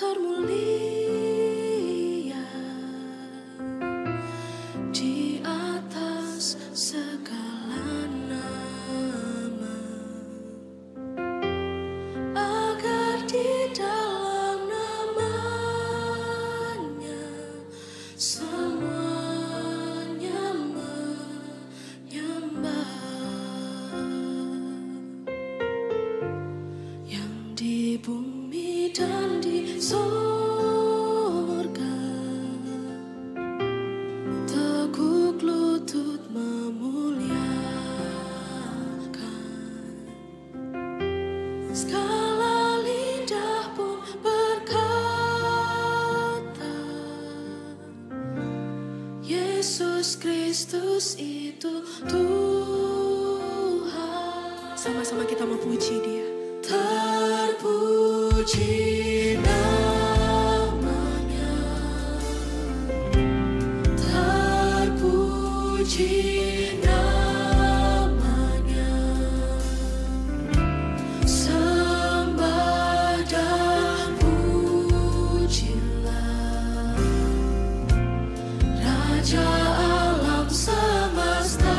termulia di atas segala nama, agar di dalam namanya semuanya menyembah. Yang di bumi dan di sorga teguk lutut memuliakan. Segala lidah pun berkata, Yesus Kristus itu Tuhan. Sama-sama kita memuji Dia. Terpuji namanya, terpuji namanya, sembah dan pujilah Raja alam semesta.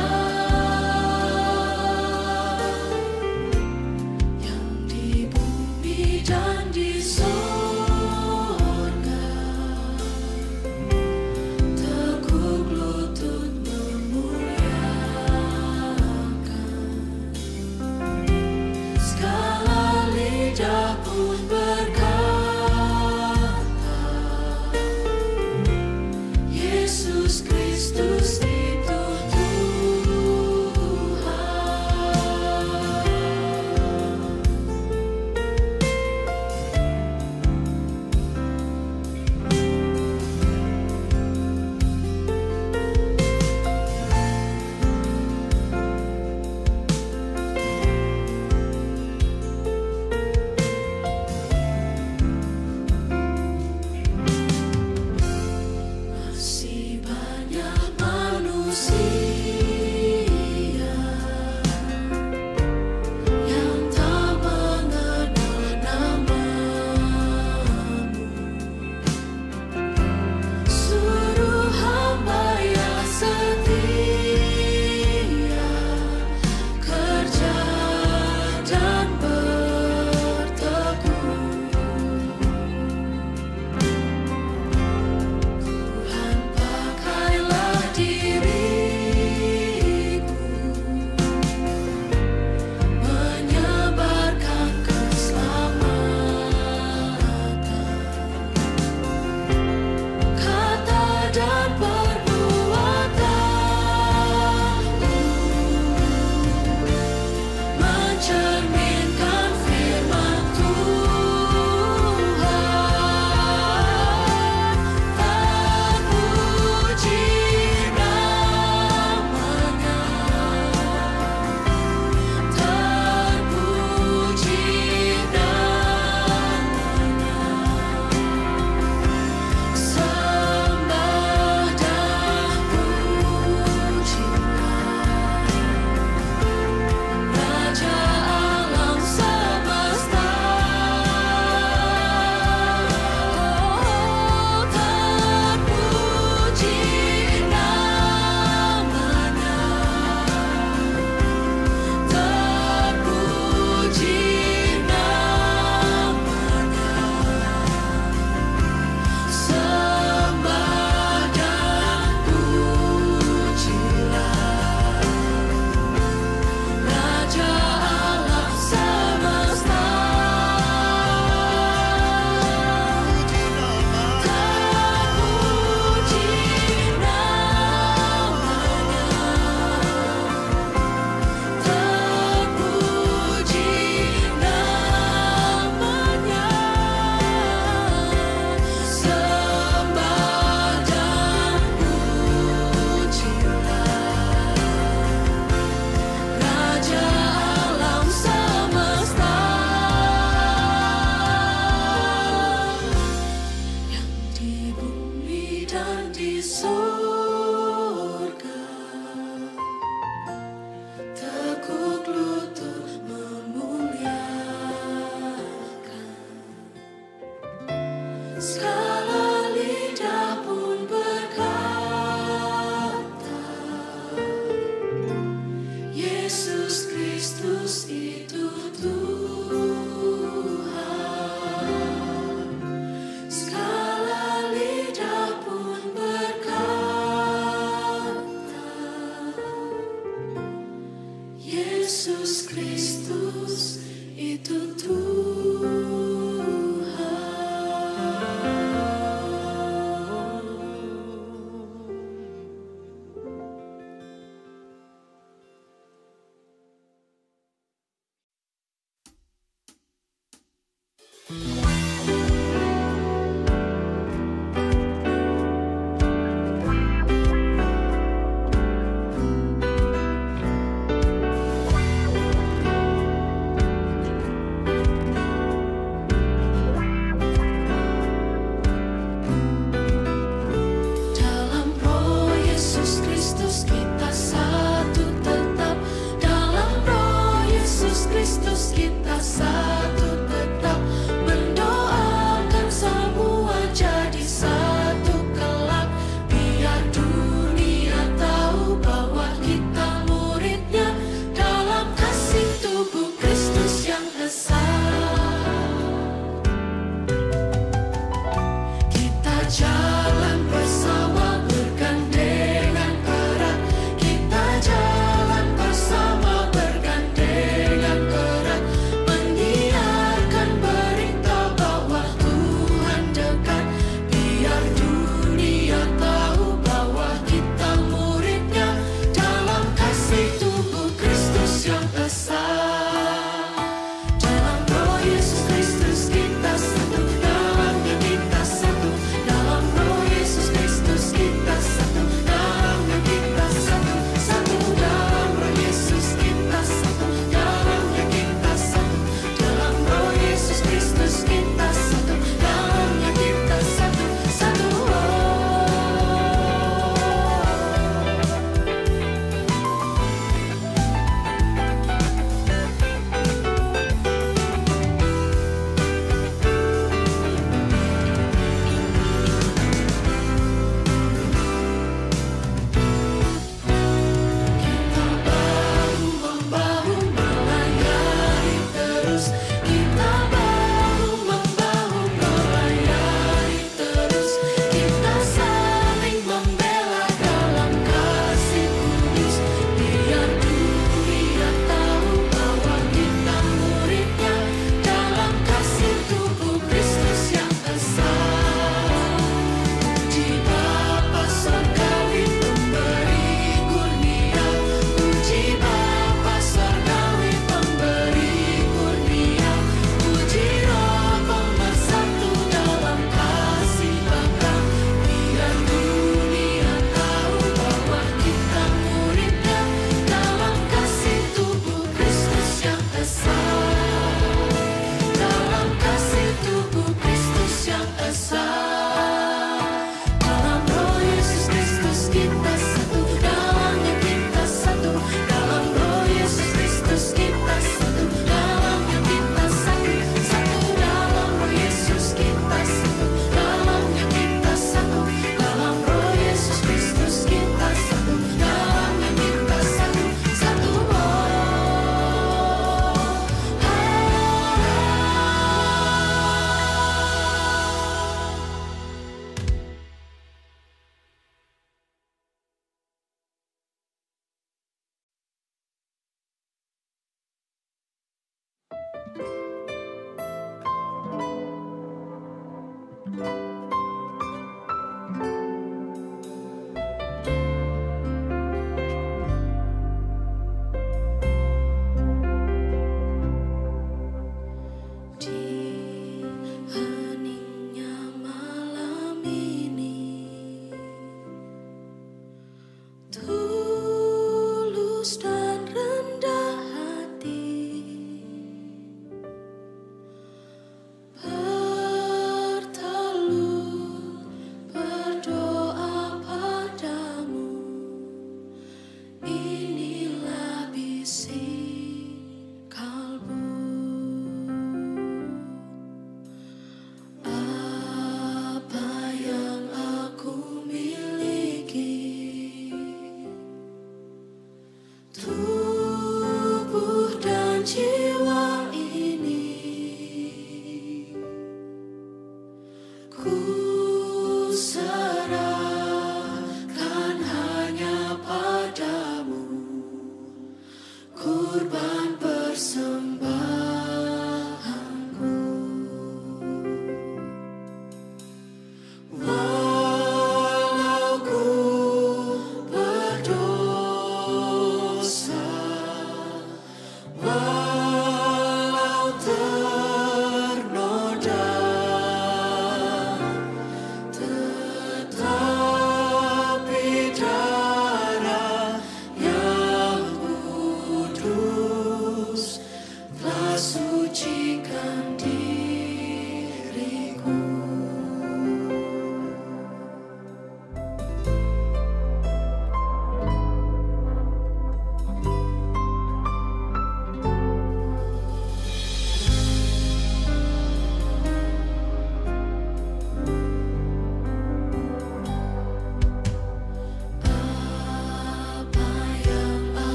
Dan di sorga teguk lutut memuliakan.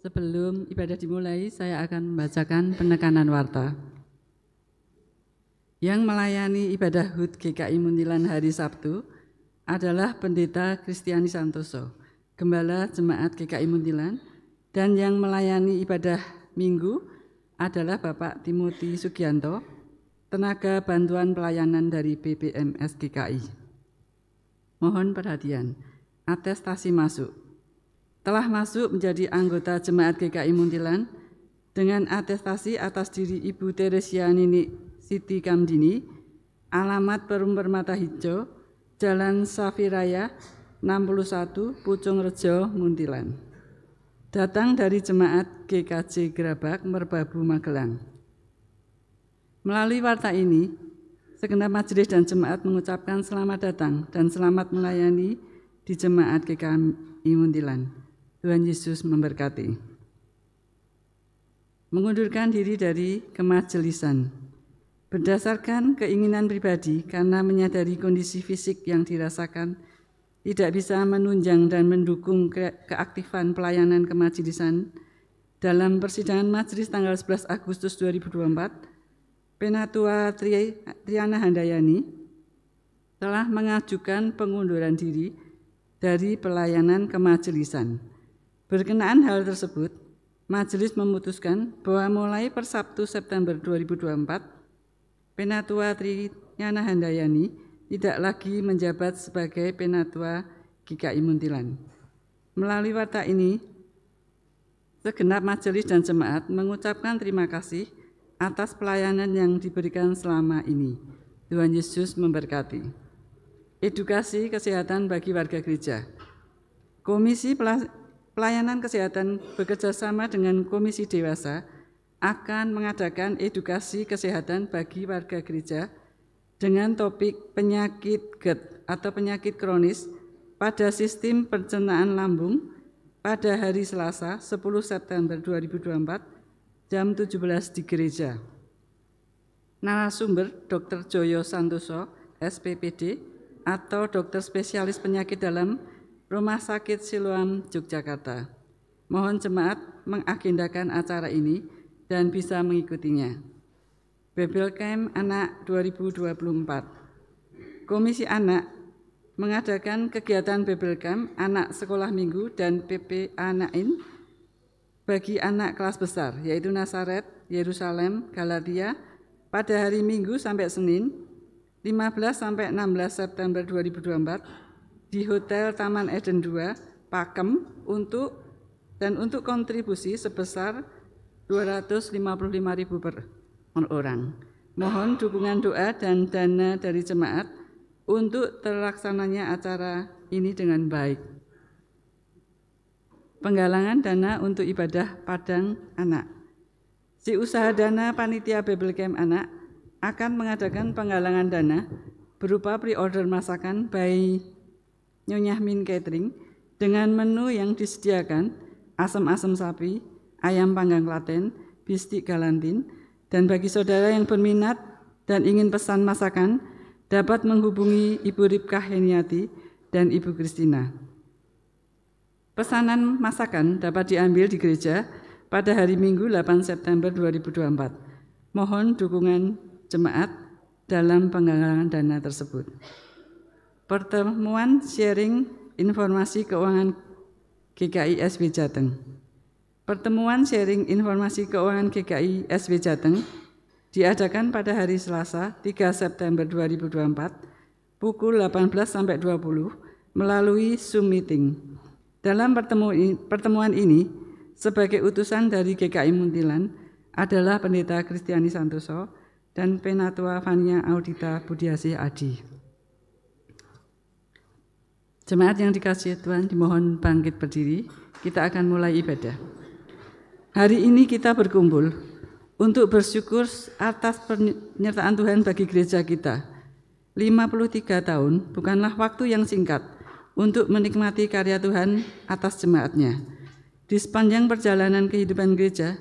Sebelum ibadah dimulai, saya akan membacakan penekanan warta. Yang melayani ibadah HUT GKI Muntilan hari Sabtu adalah Pendeta Kristiani Santoso, Gembala Jemaat GKI Muntilan, dan yang melayani ibadah Minggu adalah Bapak Timothy Sugianto, tenaga bantuan pelayanan dari BPMS GKI. Mohon perhatian, atestasi masuk. Telah masuk menjadi anggota Jemaat GKI Muntilan dengan atestasi atas diri Ibu Teresia Nini Siti Kamdini, alamat Perum Permata Hijau, Jalan Safiraya 61, Pucung Rejo, Muntilan. Datang dari Jemaat GKJ Gerabak, Merbabu, Magelang. Melalui warta ini, segenap majelis dan jemaat mengucapkan selamat datang dan selamat melayani di Jemaat GKI Muntilan. Tuhan Yesus memberkati. Mengundurkan diri dari kemajelisan. Berdasarkan keinginan pribadi karena menyadari kondisi fisik yang dirasakan tidak bisa menunjang dan mendukung keaktifan pelayanan kemajelisan dalam persidangan majelis tanggal 11 Agustus 2024, Penatua Triana Handayani telah mengajukan pengunduran diri dari pelayanan kemajelisan. Berkenaan hal tersebut, Majelis memutuskan bahwa mulai per Sabtu September 2024, Penatua Trinyana Handayani tidak lagi menjabat sebagai Penatua GKI Muntilan. Melalui warta ini, segenap majelis dan jemaat mengucapkan terima kasih atas pelayanan yang diberikan selama ini. Tuhan Yesus memberkati. Edukasi kesehatan bagi warga gereja. Komisi Pelayanan Kesehatan bekerjasama dengan Komisi Dewasa akan mengadakan edukasi kesehatan bagi warga gereja dengan topik penyakit GERD atau penyakit kronis pada sistem pencernaan lambung pada hari Selasa 10 September 2024 jam 17 di gereja. Narasumber Dr. Joyo Santoso, SPPD atau dokter spesialis penyakit dalam Rumah Sakit Siloam, Yogyakarta. Mohon jemaat mengagendakan acara ini dan bisa mengikutinya. Bebelcamp Anak 2024. Komisi Anak mengadakan kegiatan Bebelcamp Anak Sekolah Minggu dan PP Anain bagi anak kelas besar, yaitu Nazaret, Yerusalem, Galatia, pada hari Minggu sampai Senin, 15 sampai 16 September 2024, di Hotel Taman Eden 2, Pakem, untuk kontribusi sebesar 255.000 per orang. Mohon dukungan doa dan dana dari jemaat untuk terlaksananya acara ini dengan baik. Penggalangan dana untuk ibadah Padang Anak. Si usaha dana Panitia Bebelcamp Anak akan mengadakan penggalangan dana berupa pre-order masakan by Nyonya Min Catering dengan menu yang disediakan asam-asam sapi, ayam panggang Klaten, bistik Galantin, dan bagi saudara yang berminat dan ingin pesan masakan dapat menghubungi Ibu Ripkah Heniati dan Ibu Kristina. Pesanan masakan dapat diambil di gereja pada hari Minggu 8 September 2024. Mohon dukungan jemaat dalam penggalangan dana tersebut. Pertemuan sharing informasi keuangan GKI SW Jateng. Pertemuan sharing informasi keuangan GKI SW Jateng diadakan pada hari Selasa 3 September 2024 pukul 18-20 melalui Zoom meeting. Dalam pertemuan ini, sebagai utusan dari GKI Muntilan adalah Pendeta Kristiani Santoso dan Penatua Fania Audita Budiasih Adi. Jemaat yang dikasihi Tuhan, dimohon bangkit berdiri, kita akan mulai ibadah. Hari ini kita berkumpul untuk bersyukur atas penyertaan Tuhan bagi gereja kita. 53 tahun bukanlah waktu yang singkat untuk menikmati karya Tuhan atas jemaatnya. Di sepanjang perjalanan kehidupan gereja,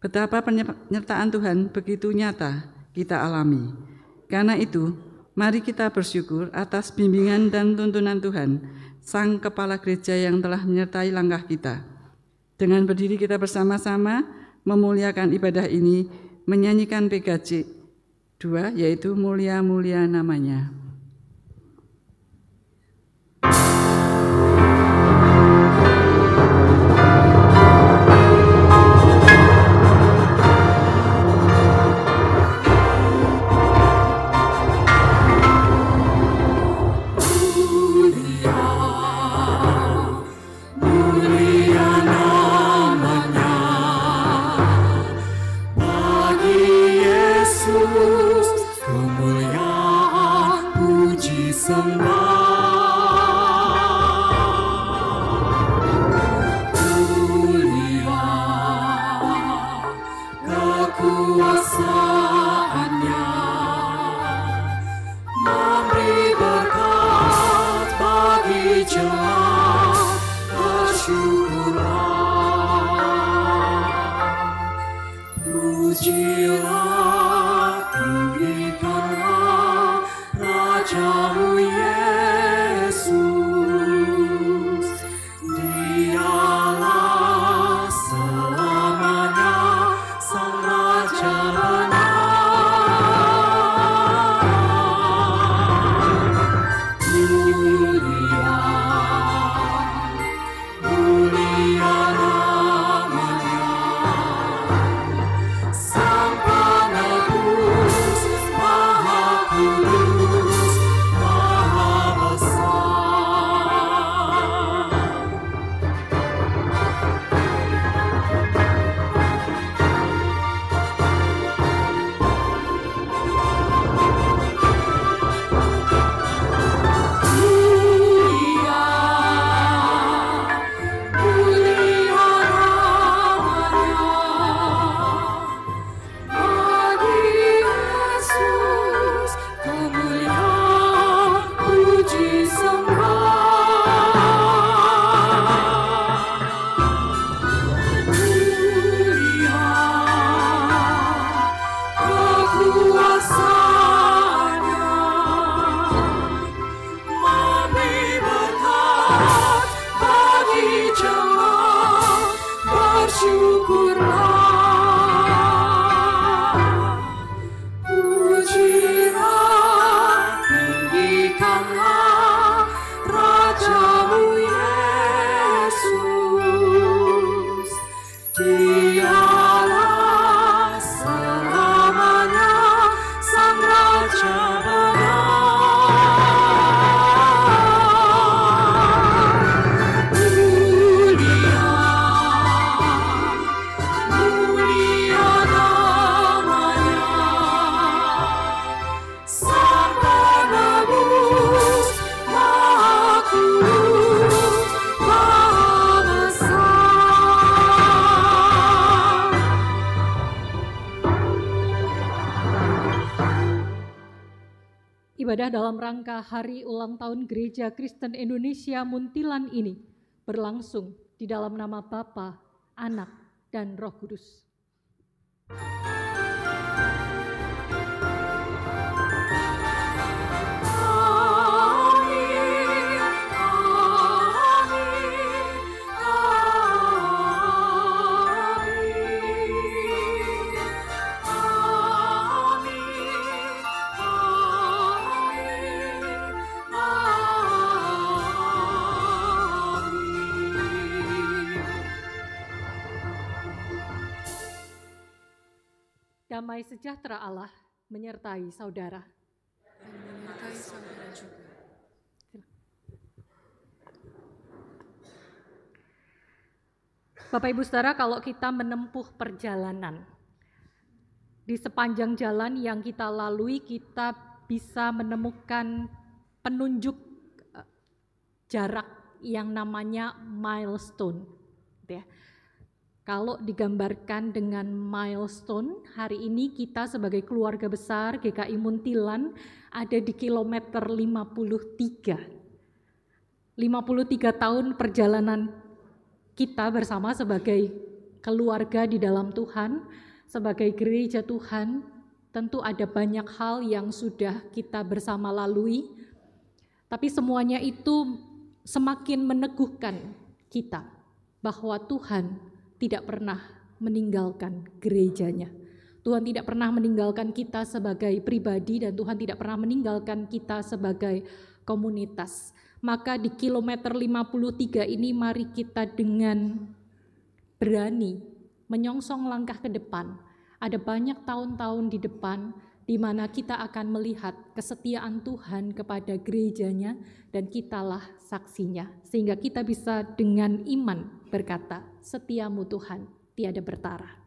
betapa penyertaan Tuhan begitu nyata kita alami. Karena itu, mari kita bersyukur atas bimbingan dan tuntunan Tuhan, Sang Kepala Gereja yang telah menyertai langkah kita. Dengan berdiri kita bersama-sama memuliakan ibadah ini, menyanyikan PKJ 2, yaitu Mulia-Mulia Namanya. Kemuliaan ibadah dalam rangka Hari Ulang Tahun Gereja Kristen Indonesia Muntilan ini berlangsung di dalam nama Bapa, Anak, dan Roh Kudus. Damai sejahtera Allah menyertai saudara. Dan menyertai saudara juga. Bapak Ibu Saudara, kalau kita menempuh perjalanan, di sepanjang jalan yang kita lalui kita bisa menemukan penunjuk jarak yang namanya milestone. Gitu ya. Kalau digambarkan dengan milestone, hari ini kita sebagai keluarga besar GKI Muntilan ada di kilometer 53. 53 tahun perjalanan kita bersama sebagai keluarga di dalam Tuhan, sebagai gereja Tuhan, tentu ada banyak hal yang sudah kita bersama lalui, tapi semuanya itu semakin meneguhkan kita bahwa Tuhan tidak pernah meninggalkan gerejanya. Tuhan tidak pernah meninggalkan kita sebagai pribadi dan Tuhan tidak pernah meninggalkan kita sebagai komunitas. Maka di kilometer 53 ini mari kita dengan berani menyongsong langkah ke depan. Ada banyak tahun-tahun di depan di mana kita akan melihat kesetiaan Tuhan kepada gerejanya dan kitalah saksinya. Sehingga kita bisa dengan iman berkata, setiamu Tuhan tiada bertara.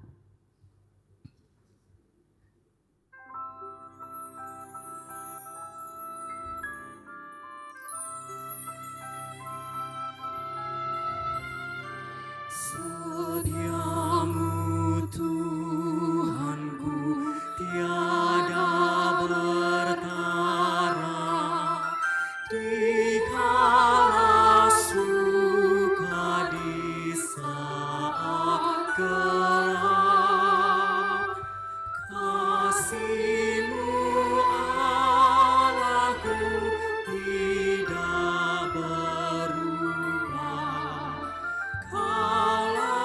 Setiamu Tuhanku tiada bertara, dikala suka di saat gelap. Kasih-Mu Allahku tidak berubah, kala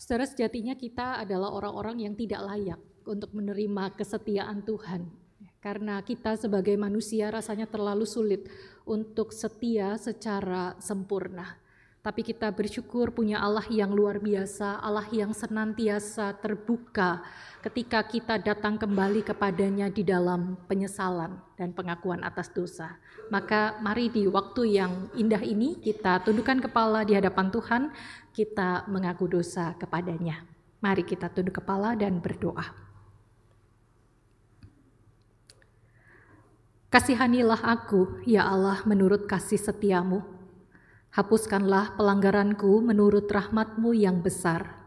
Saudara, sejatinya kita adalah orang-orang yang tidak layak untuk menerima kesetiaan Tuhan. Karena kita sebagai manusia rasanya terlalu sulit untuk setia secara sempurna. Tapi kita bersyukur punya Allah yang luar biasa, Allah yang senantiasa terbuka ketika kita datang kembali kepadanya di dalam penyesalan dan pengakuan atas dosa. Maka mari di waktu yang indah ini kita tundukkan kepala di hadapan Tuhan, kita mengaku dosa kepadanya. Mari kita tunduk kepala dan berdoa. Kasihanilah aku, ya Allah, menurut kasih setiamu. Hapuskanlah pelanggaranku menurut rahmat-Mu yang besar.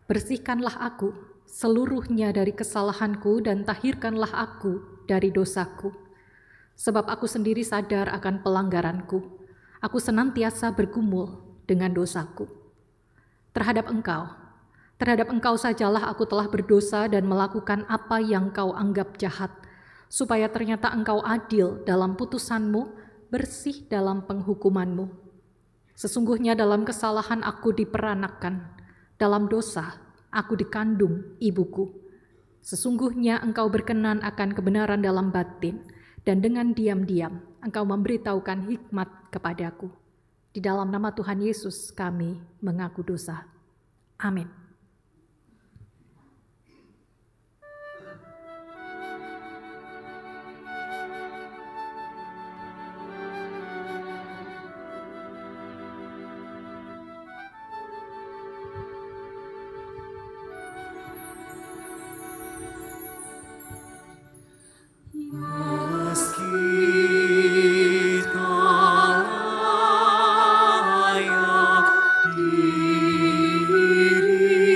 Bersihkanlah aku seluruhnya dari kesalahanku dan tahirkanlah aku dari dosaku. Sebab aku sendiri sadar akan pelanggaranku. Aku senantiasa bergumul dengan dosaku. Terhadap Engkau sajalah aku telah berdosa dan melakukan apa yang Kau anggap jahat, supaya ternyata Engkau adil dalam putusan-Mu, bersih dalam penghukuman-Mu. Sesungguhnya dalam kesalahan aku diperanakkan, dalam dosa aku dikandung ibuku. Sesungguhnya Engkau berkenan akan kebenaran dalam batin, dan dengan diam-diam Engkau memberitahukan hikmat kepadaku. Di dalam nama Tuhan Yesus kami mengaku dosa. Amin. Diri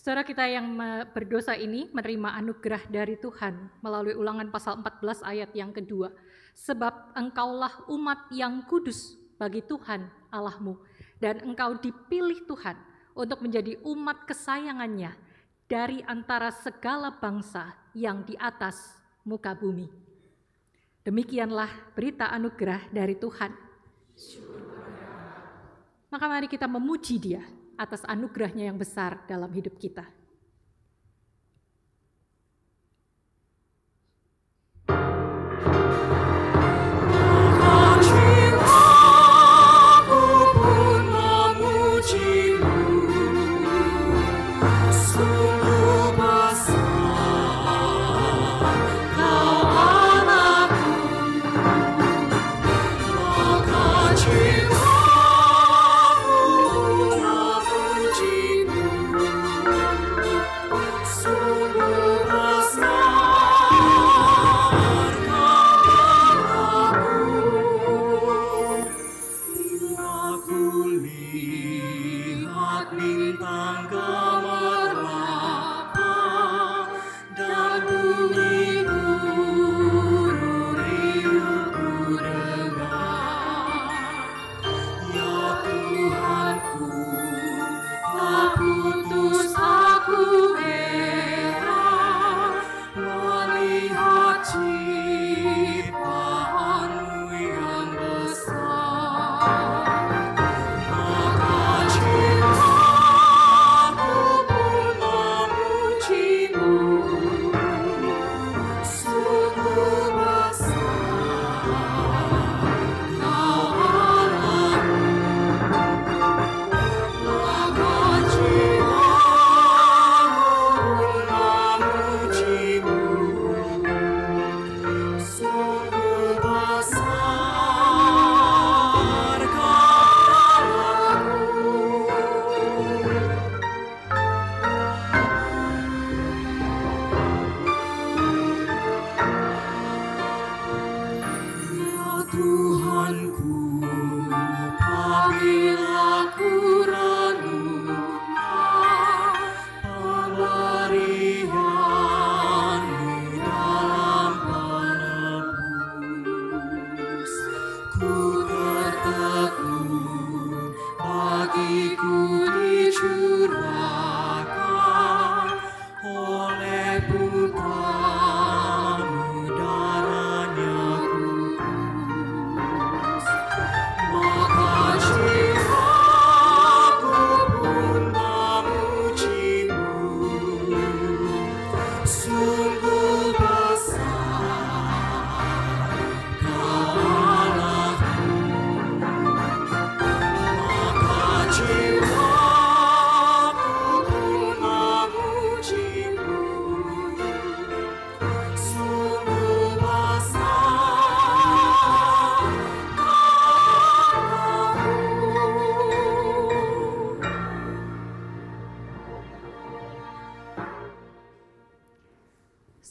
Saudara kita yang berdosa ini menerima anugerah dari Tuhan melalui Ulangan pasal 14 ayat yang kedua. Sebab engkaulah umat yang kudus bagi Tuhan Allahmu, dan engkau dipilih Tuhan untuk menjadi umat kesayangannya dari antara segala bangsa yang di atas muka bumi. Demikianlah berita anugerah dari Tuhan. Maka mari kita memuji Dia atas anugerahnya yang besar dalam hidup kita.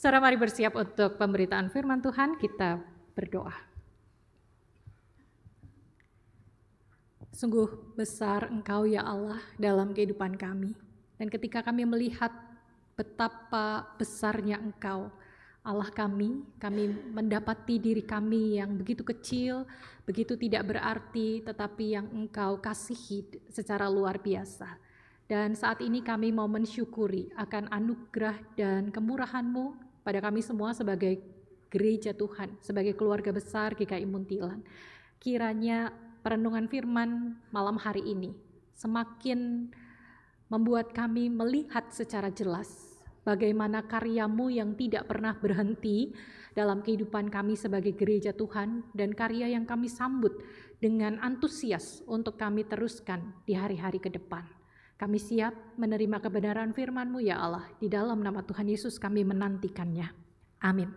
Saudara, mari bersiap untuk pemberitaan firman Tuhan, kita berdoa. Sungguh besar Engkau ya Allah dalam kehidupan kami. Dan ketika kami melihat betapa besarnya Engkau, Allah kami mendapati diri kami yang begitu kecil, begitu tidak berarti, tetapi yang Engkau kasihi secara luar biasa. Dan saat ini kami mau mensyukuri akan anugerah dan kemurahan-Mu pada kami semua sebagai gereja Tuhan, sebagai keluarga besar GKI Muntilan. Kiranya perenungan firman malam hari ini semakin membuat kami melihat secara jelas bagaimana karya-Mu yang tidak pernah berhenti dalam kehidupan kami sebagai gereja Tuhan, dan karya yang kami sambut dengan antusias untuk kami teruskan di hari-hari ke depan. Kami siap menerima kebenaran firman-Mu ya Allah. Di dalam nama Tuhan Yesus kami menantikannya. Amin.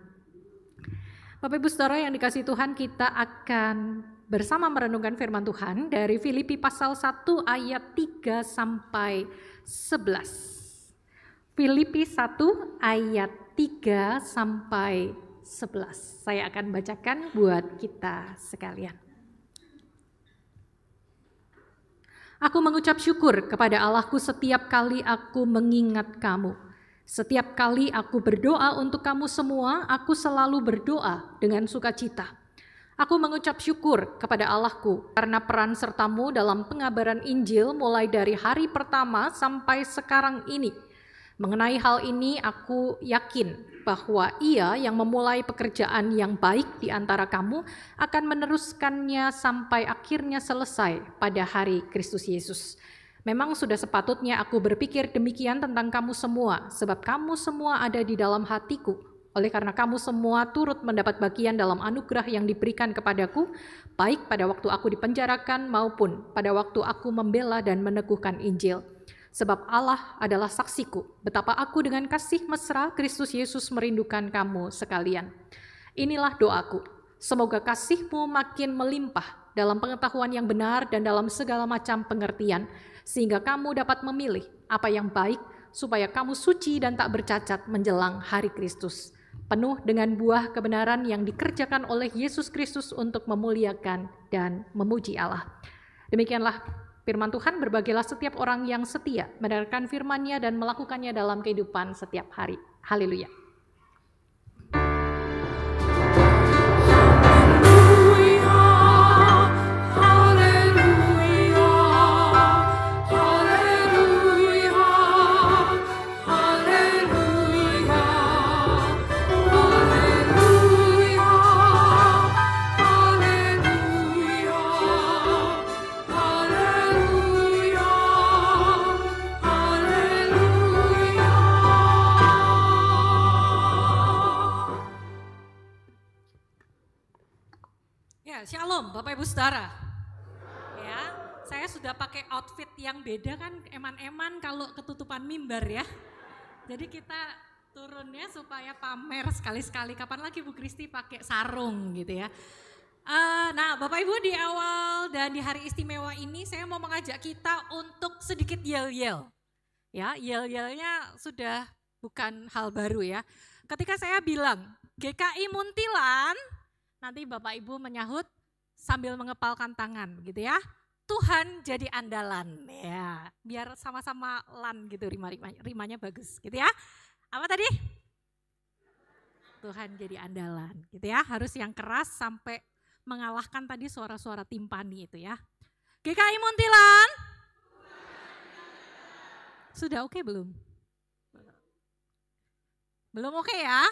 Bapak Ibu Saudara yang dikasihi Tuhan, kita akan bersama merenungkan firman Tuhan dari Filipi pasal 1 ayat 3 sampai 11. Filipi 1 ayat 3 sampai 11. Saya akan bacakan buat kita sekalian. Aku mengucap syukur kepada Allahku setiap kali aku mengingat kamu. Setiap kali aku berdoa untuk kamu semua, aku selalu berdoa dengan sukacita. Aku mengucap syukur kepada Allahku karena peran sertamu dalam pengabaran Injil mulai dari hari pertama sampai sekarang ini. Mengenai hal ini aku yakin bahwa Ia yang memulai pekerjaan yang baik di antara kamu akan meneruskannya sampai akhirnya selesai pada hari Kristus Yesus. Memang sudah sepatutnya aku berpikir demikian tentang kamu semua, sebab kamu semua ada di dalam hatiku. Oleh karena kamu semua turut mendapat bagian dalam anugerah yang diberikan kepadaku, baik pada waktu aku dipenjarakan maupun pada waktu aku membela dan meneguhkan Injil. Sebab Allah adalah saksiku, betapa aku dengan kasih mesra Kristus Yesus merindukan kamu sekalian. Inilah doaku, semoga kasihmu makin melimpah dalam pengetahuan yang benar dan dalam segala macam pengertian, sehingga kamu dapat memilih apa yang baik, supaya kamu suci dan tak bercacat menjelang hari Kristus, penuh dengan buah kebenaran yang dikerjakan oleh Yesus Kristus untuk memuliakan dan memuji Allah. Demikianlah firman Tuhan. Berbagilah setiap orang yang setia mendengarkan firman-Nya dan melakukannya dalam kehidupan setiap hari. Haleluya. Shalom Bapak Ibu Saudara. Ya, saya sudah pakai outfit yang beda kan, eman-eman kalau ketutupan mimbar ya. Jadi kita turunnya supaya pamer sekali-sekali. Kapan lagi Bu Kristi pakai sarung gitu ya. Nah Bapak Ibu, di awal dan di hari istimewa ini saya mau mengajak kita untuk sedikit yel-yel. Ya, yel-yelnya sudah bukan hal baru ya. Ketika saya bilang GKI Muntilan, nanti Bapak Ibu menyahut sambil mengepalkan tangan gitu ya. Tuhan jadi andalan ya. Biar sama-sama lan gitu rimanya bagus gitu ya. Apa tadi? Tuhan jadi andalan gitu ya. Harus yang keras sampai mengalahkan tadi suara-suara timpani itu ya. GKI Muntilan. Sudah oke belum? Belum oke ya?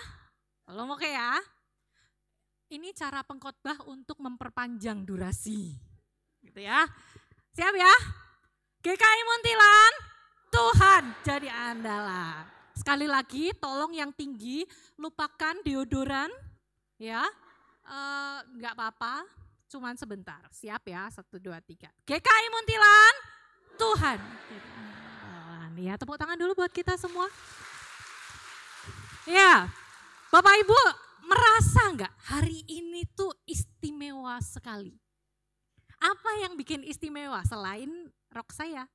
Belum oke ya? Ini cara pengkhotbah untuk memperpanjang durasi. Gitu ya. Siap ya? GKI Muntilan, Tuhan jadi andalan. Sekali lagi tolong yang tinggi lupakan deodoran ya. Enggak apa-apa, cuman sebentar. Siap ya? 1 2 3. GKI Muntilan, Tuhan jadi andalan. Ya, tepuk tangan dulu buat kita semua. Ya. Bapak Ibu, merasa enggak hari ini tuh istimewa sekali? Apa yang bikin istimewa selain rok saya?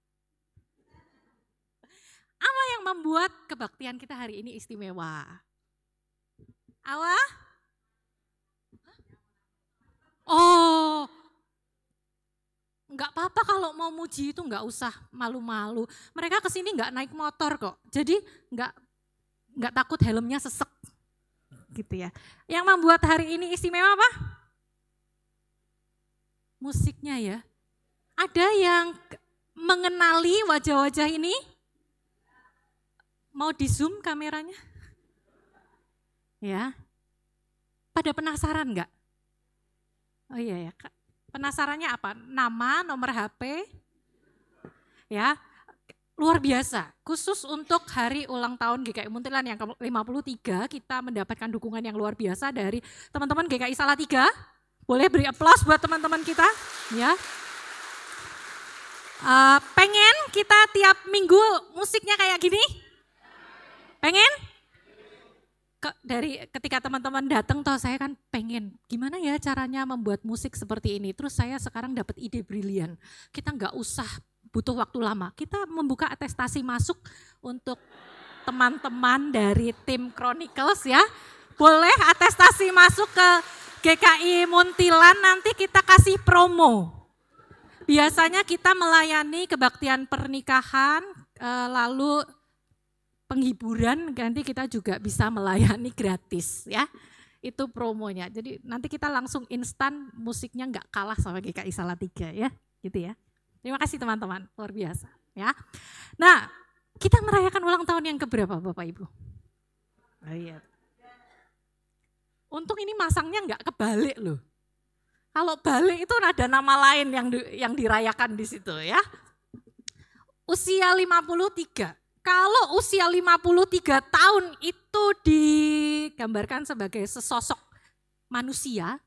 Apa yang membuat kebaktian kita hari ini istimewa? Apa? Oh, enggak apa-apa kalau mau muji itu enggak usah malu-malu. Mereka kesini enggak naik motor kok, jadi enggak takut helmnya sesek. Gitu ya. Yang membuat hari ini istimewa apa? Musiknya ya. Ada yang mengenali wajah-wajah ini? Mau di zoom kameranya? Ya. Pada penasaran enggak? Oh iya ya. Penasarannya apa? Nama, nomor HP? Ya. Luar biasa, khusus untuk hari ulang tahun GKI Muntilan yang ke-53 kita mendapatkan dukungan yang luar biasa dari teman-teman GKI Salatiga. Boleh beri aplaus buat teman-teman kita ya. Pengen kita tiap minggu musiknya kayak gini? Pengen? Dari ketika teman-teman datang toh saya kan pengen gimana ya caranya membuat musik seperti ini. Terus saya sekarang dapat ide brilian. Kita nggak usah butuh waktu lama. Kita membuka atestasi masuk untuk teman-teman dari tim Chronicles ya. Boleh atestasi masuk ke GKI Muntilan, nanti kita kasih promo. Biasanya kita melayani kebaktian pernikahan, lalu penghiburan, nanti kita juga bisa melayani gratis ya. Itu promonya. Jadi nanti kita langsung instan, musiknya nggak kalah sama GKI Salatiga ya, gitu ya. Terima kasih teman-teman, luar biasa ya. Nah, kita merayakan ulang tahun yang keberapa Bapak Ibu? Oh iya. Untung ini masangnya nggak kebalik loh. Kalau balik itu ada nama lain yang dirayakan di situ ya. Usia 53. Kalau usia 53 tahun itu digambarkan sebagai sesosok manusia,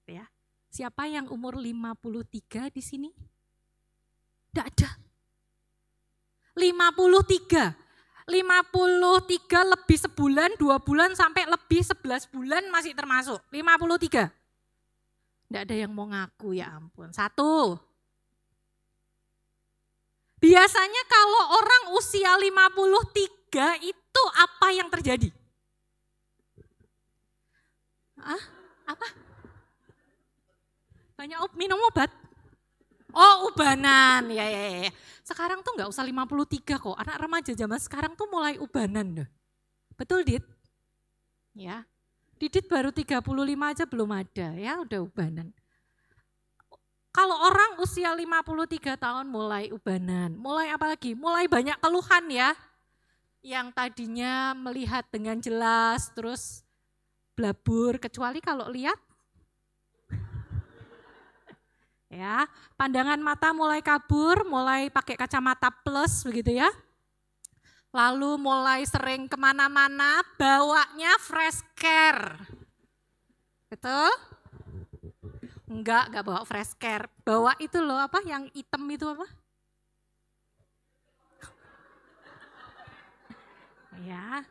ya. Siapa yang umur 53 di sini? Tidak ada. 53 lebih sebulan, 2 bulan sampai lebih 11 bulan masih termasuk. 53. Tidak ada yang mau ngaku, ya ampun. 1. Biasanya kalau orang usia 53 itu apa yang terjadi? Apa? Banyak minum obat? Oh, ubanan. Ya. Sekarang tuh nggak usah 53 kok. Anak remaja zaman sekarang tuh mulai ubanan. Betul, Dit? Ya. Didit baru 35 aja belum ada ya, udah ubanan. Kalau orang usia 53 tahun mulai ubanan, mulai apa lagi? Mulai banyak keluhan ya. Yang tadinya melihat dengan jelas, terus blabur, kecuali kalau lihat. Ya, pandangan mata mulai kabur, mulai pakai kacamata plus begitu ya. Lalu mulai sering kemana-mana, bawanya fresh care. Betul? Enggak bawa fresh care. Bawa itu loh apa, yang hitam itu apa? Ya.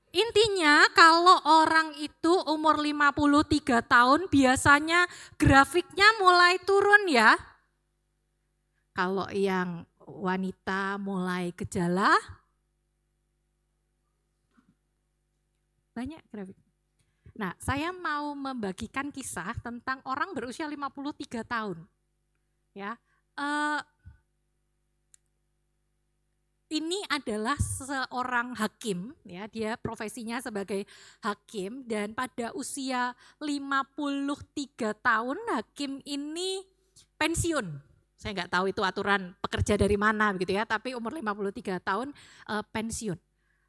Intinya kalau orang itu umur 53 tahun biasanya grafiknya mulai turun ya. Kalau yang wanita mulai gejala, banyak grafik. Nah, saya mau membagikan kisah tentang orang berusia 53 tahun. Ya, ini adalah seorang hakim, ya, dia profesinya sebagai hakim dan pada usia 53 tahun hakim ini pensiun. Saya nggak tahu itu aturan pekerja dari mana begitu ya, tapi umur 53 tahun pensiun.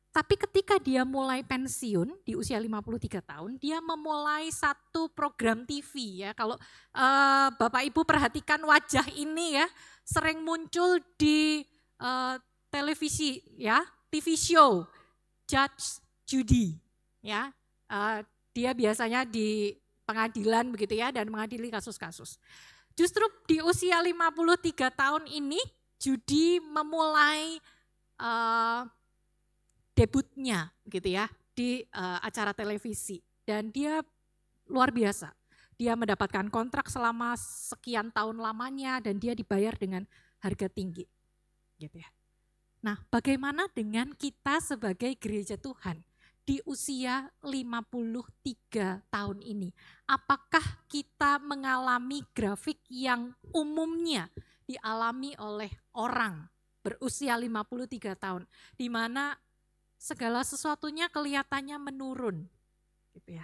Tapi ketika dia mulai pensiun di usia 53 tahun, dia memulai satu program TV ya. Kalau Bapak Ibu perhatikan wajah ini ya, sering muncul di televisi ya, TV show Judge Judy ya. Dia biasanya di pengadilan begitu ya dan mengadili kasus-kasus. Justru di usia 53 tahun ini Judy memulai debutnya gitu ya di acara televisi dan dia luar biasa. Dia mendapatkan kontrak selama sekian tahun lamanya dan dia dibayar dengan harga tinggi. Gitu ya. Nah, bagaimana dengan kita sebagai gereja Tuhan di usia 53 tahun ini? Apakah kita mengalami grafik yang umumnya dialami oleh orang berusia 53 tahun di mana segala sesuatunya kelihatannya menurun, gitu ya.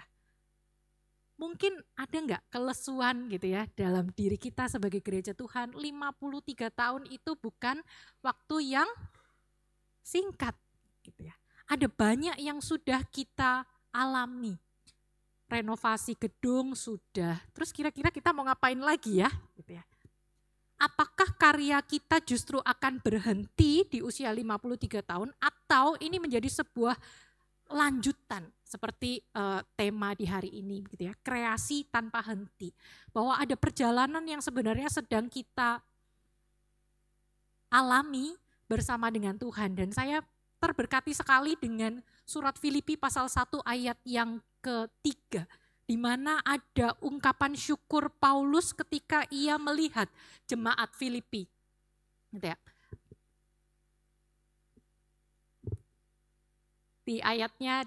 Mungkin ada enggak kelesuan gitu ya dalam diri kita sebagai gereja Tuhan. 53 tahun itu bukan waktu yang singkat, gitu ya. Ada banyak yang sudah kita alami. Renovasi gedung sudah. Terus kira-kira kita mau ngapain lagi ya, gitu ya. Apakah karya kita justru akan berhenti di usia 53 tahun atau ini menjadi sebuah lanjutan seperti tema di hari ini gitu ya, kreasi tanpa henti. Bahwa ada perjalanan yang sebenarnya sedang kita alami bersama dengan Tuhan dan saya terberkati sekali dengan surat Filipi pasal 1 ayat yang ketiga. Di mana ada ungkapan syukur Paulus ketika ia melihat jemaat Filipi. Gitu ya. di ayatnya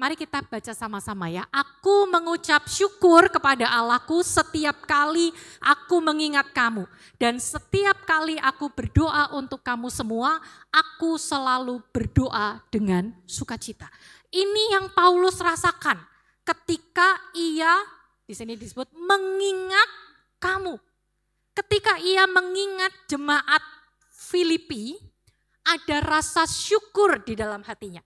mari kita baca sama-sama ya. Aku mengucap syukur kepada Allahku setiap kali aku mengingat kamu. Dan setiap kali aku berdoa untuk kamu semua, aku selalu berdoa dengan sukacita. Ini yang Paulus rasakan ketika ia, di sini disebut mengingat kamu. Ketika ia mengingat jemaat Filipi, ada rasa syukur di dalam hatinya.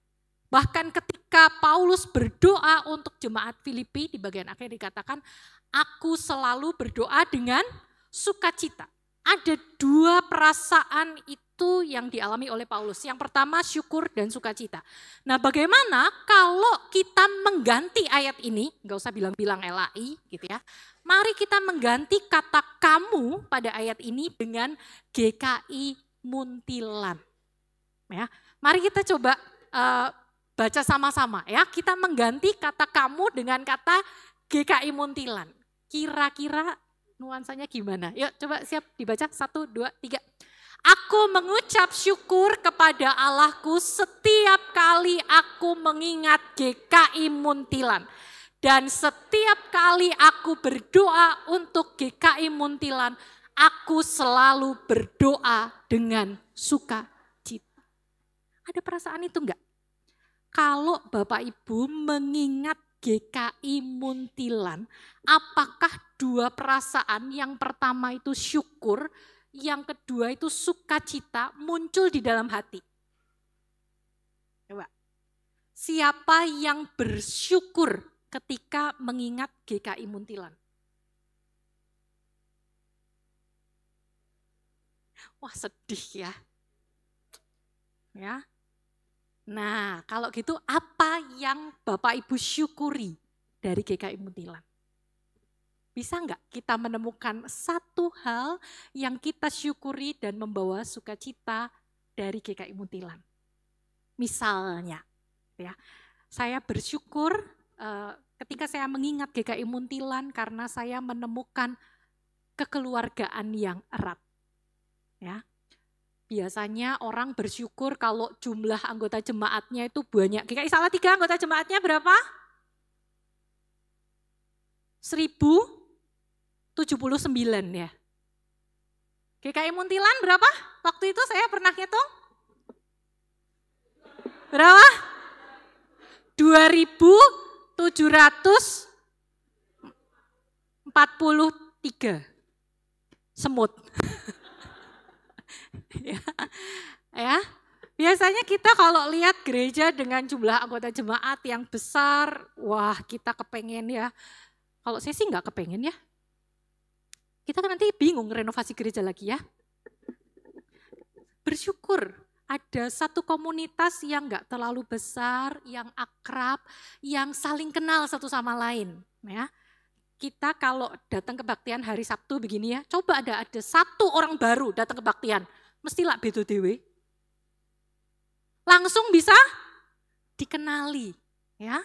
Bahkan ketika Paulus berdoa untuk jemaat Filipi, di bagian akhir dikatakan, aku selalu berdoa dengan sukacita. Ada dua perasaan itu yang dialami oleh Paulus. Yang pertama syukur dan sukacita. Nah bagaimana kalau kita mengganti ayat ini, nggak usah bilang-bilang LAI gitu ya. Mari kita mengganti kata kamu pada ayat ini dengan GKI Muntilan. Ya, mari kita coba baca sama-sama ya. Kita mengganti kata kamu dengan kata GKI Muntilan. Kira-kira nuansanya gimana? Yuk coba siap dibaca 1, 2, 3. Aku mengucap syukur kepada Allahku setiap kali aku mengingat GKI Muntilan. Dan setiap kali aku berdoa untuk GKI Muntilan, aku selalu berdoa dengan sukacita. Ada perasaan itu enggak? Kalau Bapak Ibu mengingat GKI Muntilan, apakah dua perasaan, yang pertama itu syukur, yang kedua itu sukacita muncul di dalam hati? Coba, siapa yang bersyukur ketika mengingat GKI Muntilan? Wah sedih ya. Ya. Nah, kalau gitu apa yang Bapak Ibu syukuri dari GKI Muntilan? Bisa enggak kita menemukan satu hal yang kita syukuri dan membawa sukacita dari GKI Muntilan? Misalnya, ya, saya bersyukur ketika saya mengingat GKI Muntilan karena saya menemukan kekeluargaan yang erat. Ya. Biasanya orang bersyukur kalau jumlah anggota jemaatnya itu banyak. GKI Salatiga anggota jemaatnya berapa? 1079 ya. GKI Muntilan berapa? Waktu itu saya pernah hitung. Berapa? 2743 semut. ya. Biasanya kita kalau lihat gereja dengan jumlah anggota jemaat yang besar, wah kita kepengen ya. Kalau saya sih nggak kepengen ya. Kita kan nanti bingung renovasi gereja lagi ya. Bersyukur ada satu komunitas yang nggak terlalu besar, yang akrab, yang saling kenal satu sama lain. Ya. Kita kalau datang kebaktian hari Sabtu begini ya, coba ada satu orang baru datang kebaktian. Mestilah bedo dewe. Langsung bisa dikenali, ya.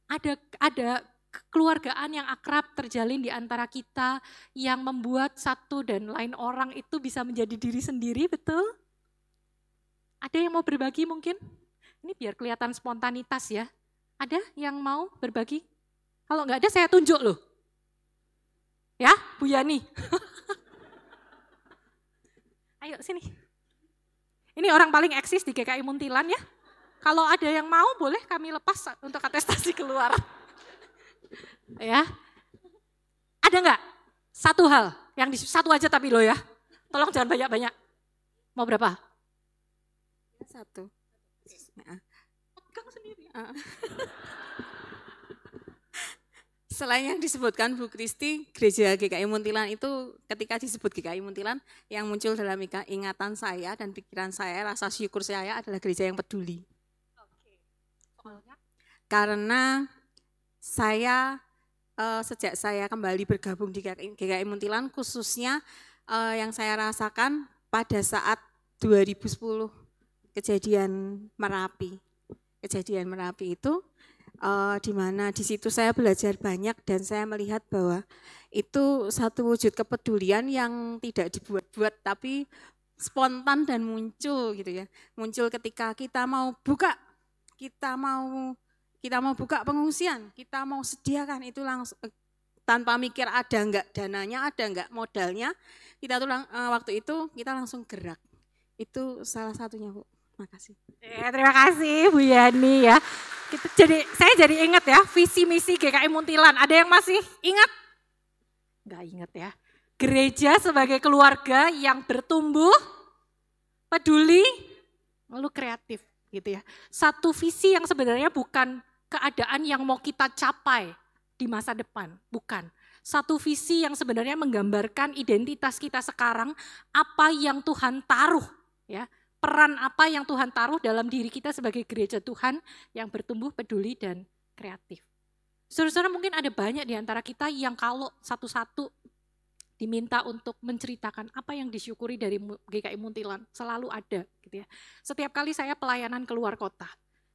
Ada kekeluargaan yang akrab terjalin di antara kita yang membuat satu dan lain orang itu bisa menjadi diri sendiri, betul? Ada yang mau berbagi mungkin? Ini biar kelihatan spontanitas ya. Ada yang mau berbagi? Kalau enggak ada saya tunjuk loh. Ya, Bu Yani. Ayo sini. Ini orang paling eksis di GKI Muntilan ya. Kalau ada yang mau boleh kami lepas untuk atestasi keluar. Ya. Ada enggak? Satu hal, yang satu aja tapi lo ya. Tolong jangan banyak-banyak. Mau berapa? Satu. Pegang sendiri. Selain yang disebutkan Bu Kristi, gereja GKI Muntilan itu ketika disebut GKI Muntilan, yang muncul dalam ingatan saya dan pikiran saya, rasa syukur saya adalah gereja yang peduli. Karena saya sejak saya kembali bergabung di GKI Muntilan, khususnya yang saya rasakan pada saat 2010 kejadian Merapi. Kejadian Merapi itu di mana di situ saya belajar banyak dan saya melihat bahwa itu satu wujud kepedulian yang tidak dibuat-buat tapi spontan dan muncul gitu ya. Muncul ketika kita mau buka kita mau buka pengungsian, kita mau sediakan itu langsung tanpa mikir ada enggak dananya, ada enggak modalnya, kita tuh waktu itu kita langsung gerak. Itu salah satunya, Bu. Makasih. Terima kasih Bu Yani ya. Saya jadi ingat ya visi misi GKI Muntilan. Ada yang masih ingat? Enggak ingat ya. Gereja sebagai keluarga yang bertumbuh, peduli, lalu kreatif gitu ya. Satu visi yang sebenarnya bukan keadaan yang mau kita capai di masa depan, bukan. Satu visi yang sebenarnya menggambarkan identitas kita sekarang, apa yang Tuhan taruh, ya, peran apa yang Tuhan taruh dalam diri kita sebagai gereja Tuhan yang bertumbuh, peduli, dan kreatif. Saudara-saudara, mungkin ada banyak di antara kita yang kalau satu-satu diminta untuk menceritakan apa yang disyukuri dari GKI Muntilan, selalu ada gitu ya. Setiap kali saya pelayanan keluar kota,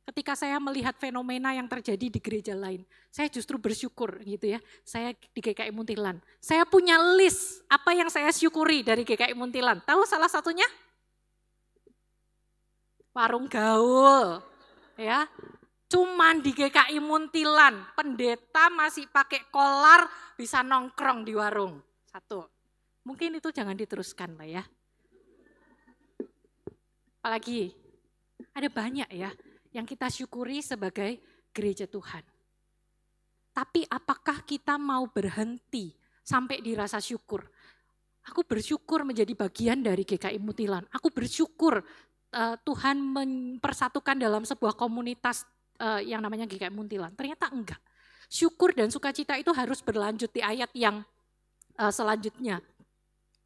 ketika saya melihat fenomena yang terjadi di gereja lain, saya justru bersyukur gitu ya. Saya di GKI Muntilan, saya punya list apa yang saya syukuri dari GKI Muntilan. Tahu salah satunya? Warung gaul, ya. Cuman di GKI Muntilan, pendeta masih pakai kolar bisa nongkrong di warung. Satu, mungkin itu jangan diteruskan lah ya. Apalagi, ada banyak ya yang kita syukuri sebagai gereja Tuhan. Tapi apakah kita mau berhenti sampai dirasa syukur? Aku bersyukur menjadi bagian dari GKI Muntilan. Aku bersyukur Tuhan mempersatukan dalam sebuah komunitas yang namanya GKI Muntilan. Ternyata enggak. Syukur dan sukacita itu harus berlanjut di ayat yang selanjutnya.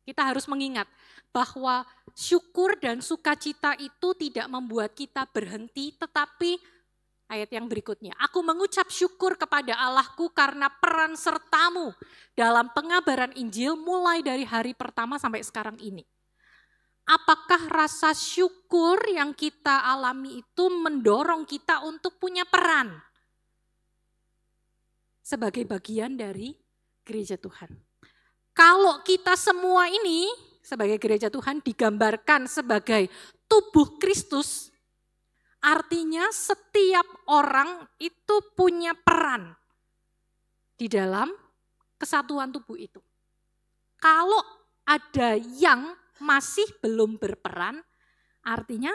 Kita harus mengingat bahwa syukur dan sukacita itu tidak membuat kita berhenti, tetapi ayat yang berikutnya, aku mengucap syukur kepada Allahku karena peran sertamu dalam pengabaran Injil mulai dari hari pertama sampai sekarang ini. Apakah rasa syukur yang kita alami itu mendorong kita untuk punya peran sebagai bagian dari gereja Tuhan? Kalau kita semua ini sebagai gereja Tuhan digambarkan sebagai tubuh Kristus, artinya setiap orang itu punya peran di dalam kesatuan tubuh itu. Kalau ada yang masih belum berperan, artinya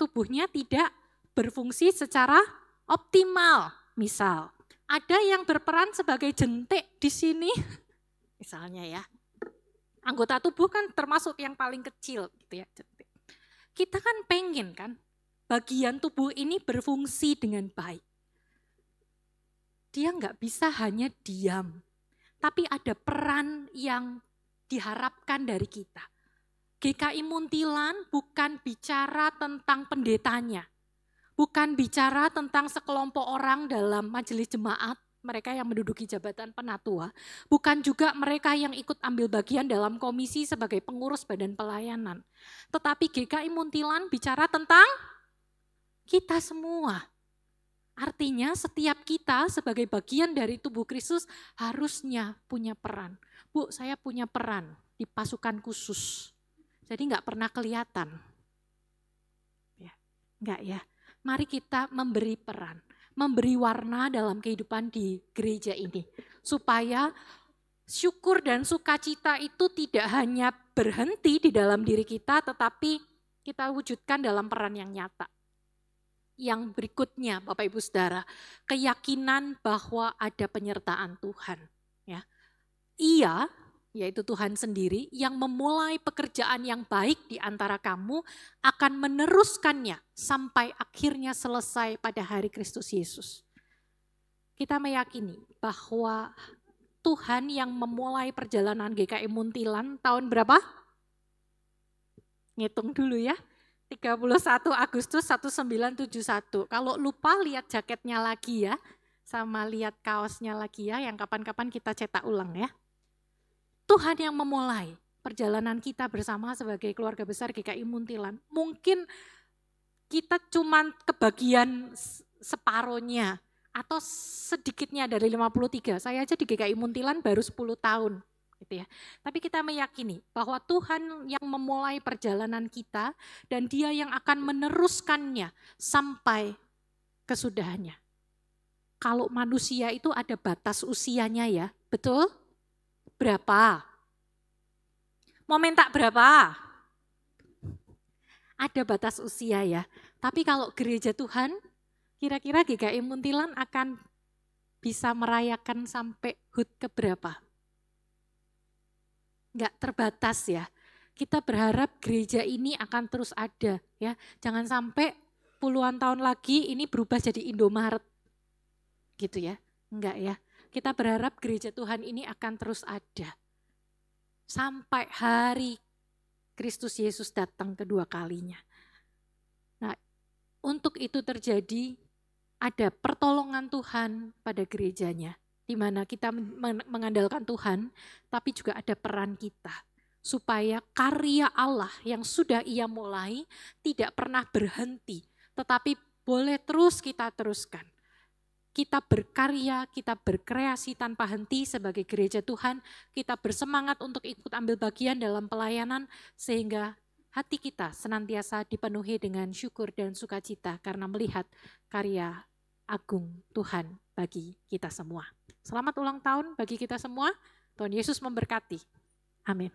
tubuhnya tidak berfungsi secara optimal. Misal, ada yang berperan sebagai jentik di sini, misalnya ya, anggota tubuh kan termasuk yang paling kecil gitu ya. Kita kan pengen kan bagian tubuh ini berfungsi dengan baik. Dia nggak bisa hanya diam, tapi ada peran yang diharapkan dari kita. GKI Muntilan bukan bicara tentang pendetanya, bukan bicara tentang sekelompok orang dalam majelis jemaat, mereka yang menduduki jabatan penatua, bukan juga mereka yang ikut ambil bagian dalam komisi sebagai pengurus badan pelayanan. Tetapi GKI Muntilan bicara tentang kita semua. Artinya setiap kita sebagai bagian dari tubuh Kristus harusnya punya peran. Bu, saya punya peran di pasukan khusus. Jadi enggak pernah kelihatan. Ya, enggak ya. Mari kita memberi peran, memberi warna dalam kehidupan di gereja ini. Supaya syukur dan sukacita itu tidak hanya berhenti di dalam diri kita, tetapi kita wujudkan dalam peran yang nyata. Yang berikutnya, Bapak Ibu Saudara, keyakinan bahwa ada penyertaan Tuhan. Ya. Ia, yaitu Tuhan sendiri, yang memulai pekerjaan yang baik di antara kamu akan meneruskannya sampai akhirnya selesai pada hari Kristus Yesus. Kita meyakini bahwa Tuhan yang memulai perjalanan GKI Muntilan tahun berapa? Ngitung dulu ya. 31 Agustus 1971. Kalau lupa lihat jaketnya lagi ya, sama lihat kaosnya lagi ya, yang kapan-kapan kita cetak ulang ya. Tuhan yang memulai perjalanan kita bersama sebagai keluarga besar GKI Muntilan. Mungkin kita cuma kebagian separohnya atau sedikitnya dari 53. Saya aja di GKI Muntilan baru 10 tahun. Gitu ya. Tapi kita meyakini bahwa Tuhan yang memulai perjalanan kita dan Dia yang akan meneruskannya sampai kesudahannya. Kalau manusia itu ada batas usianya ya, betul? Berapa? Mau minta berapa? Ada batas usia ya. Tapi kalau gereja Tuhan, kira-kira GKI Muntilan akan bisa merayakan sampai HUT keberapa? Enggak terbatas ya. Kita berharap gereja ini akan terus ada ya. Jangan sampai puluhan tahun lagi ini berubah jadi Indomaret. Gitu ya. Enggak ya. Kita berharap gereja Tuhan ini akan terus ada. Sampai hari Kristus Yesus datang kedua kalinya. Nah, untuk itu terjadi ada pertolongan Tuhan pada gerejanya. Di mana kita mengandalkan Tuhan, tapi juga ada peran kita. Supaya karya Allah yang sudah Ia mulai tidak pernah berhenti, tetapi boleh terus kita teruskan. Kita berkarya, kita berkreasi tanpa henti sebagai gereja Tuhan, kita bersemangat untuk ikut ambil bagian dalam pelayanan, sehingga hati kita senantiasa dipenuhi dengan syukur dan sukacita karena melihat karya agung Tuhan bagi kita semua. Selamat ulang tahun bagi kita semua, Tuhan Yesus memberkati. Amin.